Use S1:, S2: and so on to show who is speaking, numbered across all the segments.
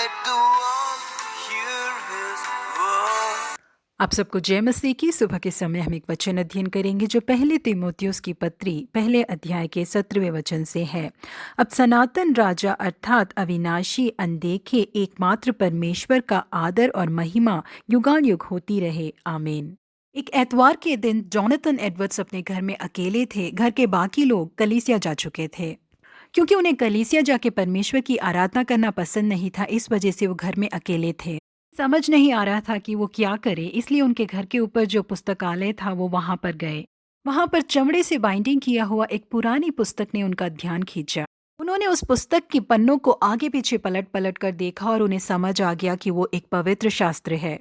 S1: Let the world hear his voice.
S2: आप सबको जय मसीह की। सुबह के समय हम एक वचन अध्ययन करेंगे जो पहले तीमुथियुस की पत्री पहले अध्याय के 17वें वचन से है। अब सनातन राजा अर्थात अविनाशी अनदेखे एकमात्र परमेश्वर का आदर और महिमा युगानुयुग होती रहे, आमीन। एक एतवार के दिन जॉनथन एडवर्ड्स अपने घर में अकेले थे। घर के बाकी लोग कलीसिया जा चुके थे। क्योंकि उन्हें कलीसिया जाके परमेश्वर की आराधना करना पसंद नहीं था, इस वजह से वो घर में अकेले थे। समझ नहीं आ रहा था कि वो क्या करे, इसलिए उनके घर के ऊपर जो पुस्तकालय था वो वहां पर गए। वहां पर चमड़े से बाइंडिंग किया हुआ एक पुरानी पुस्तक ने उनका ध्यान खींचा। उन्होंने उस पुस्तक की पन्नों को आगे पीछे पलट पलट कर देखा और उन्हें समझ आ गया कि वो एक पवित्र शास्त्र है।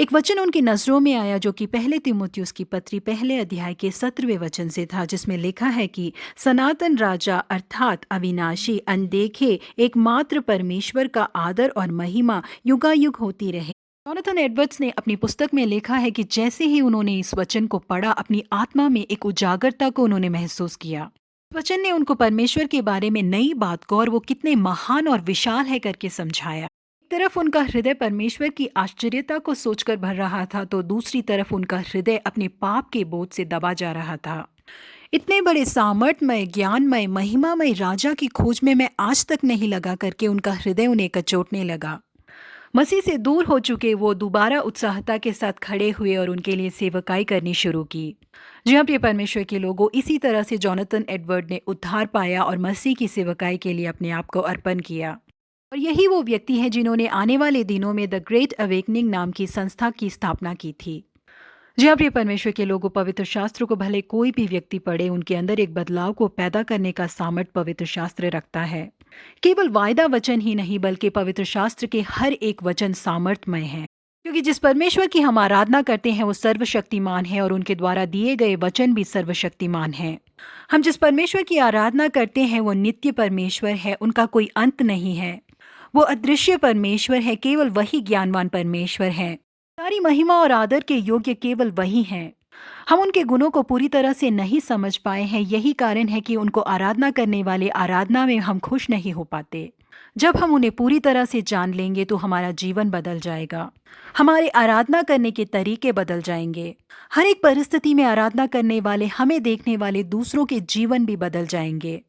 S2: एक वचन उनकी नजरों में आया जो कि पहले तीमुथियुस की पत्री पहले अध्याय के 17वें वचन से था, जिसमें लिखा है कि सनातन राजा अर्थात अविनाशी अनदेखे एकमात्र परमेश्वर का आदर और महिमा युगायुग होती रहे। जॉनथन एडवर्ड्स ने अपनी पुस्तक में लिखा है कि जैसे ही उन्होंने इस वचन को पढ़ा, अपनी आत्मा में एक उजागरता को उन्होंने महसूस किया। वचन ने उनको परमेश्वर के बारे में नई बात को और वो कितने महान और विशाल है करके समझाया। एक तरफ उनका हृदय परमेश्वर की आश्चर्यता को सोचकर भर रहा था, तो दूसरी तरफ उनका हृदय अपने पाप के बोझ से दबा जा रहा था। इतने बड़े सामर्थमय, ज्ञानमय, महिमामय राजा की खोज में मैं आज तक नहीं लगा करके उनका हृदय उन्हें कचोटने लगा। मसीह से दूर हो चुके वो दोबारा उत्साहता के साथ खड़े हुए और उनके लिए सेवकाई करनी शुरू की। जी हाँ, प्रिय परमेश्वर के लोगों, इसी तरह से जॉनथन एडवर्ड ने उद्धार पाया और मसीह की सेवकाई के लिए अपने आप को अर्पण किया। और यही वो व्यक्ति हैं जिन्होंने आने वाले दिनों में द ग्रेट अवेकनिंग नाम की संस्था की स्थापना की थी। जी हाँ, प्रिय परमेश्वर के लोगों, पवित्र शास्त्र को भले कोई भी व्यक्ति पढ़े, उनके अंदर एक बदलाव को पैदा करने का सामर्थ्य पवित्र शास्त्र रखता है। केवल वायदा वचन ही नहीं, बल्कि पवित्र शास्त्र के हर एक वचन सामर्थ्यमय है, क्योंकि जिस परमेश्वर की हम आराधना करते हैं वो सर्वशक्तिमान है और उनके द्वारा दिए गए वचन भी सर्वशक्तिमान हैं। हम जिस परमेश्वर की आराधना करते हैं वो नित्य परमेश्वर है, उनका कोई अंत नहीं है। वो अदृश्य परमेश्वर है, केवल वही ज्ञानवान परमेश्वर है। सारी महिमा और आदर के योग्य केवल वही हैं। हम उनके गुणों को पूरी तरह से नहीं समझ पाए हैं। यही कारण है कि उनको आराधना करने वाले आराधना में हम खुश नहीं हो पाते। जब हम उन्हें पूरी तरह से जान लेंगे तो हमारा जीवन बदल जाएगा। हमारे आराधना करने के तरीके बदल जाएंगे। हर एक परिस्थिति में आराधना करने वाले, हमें देखने वाले दूसरों के जीवन भी बदल जाएंगे।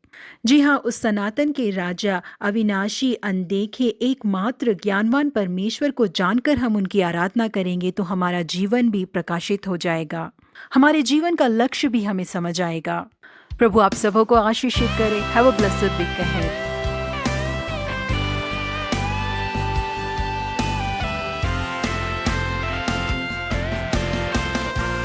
S2: जी हाँ, उस सनातन के राजा, अविनाशी, अनदेखे, एकमात्र ज्ञानवान परमेश्वर को जानकर हम उनकी आराधना करेंगे तो हमारा जीवन भी प्रकाशित हो जाएगा। हमारे जीवन का लक्ष्य भी हमें समझ आएगा। प्रभु आप सबों को आशीषित करे। Have a blessed week ahead.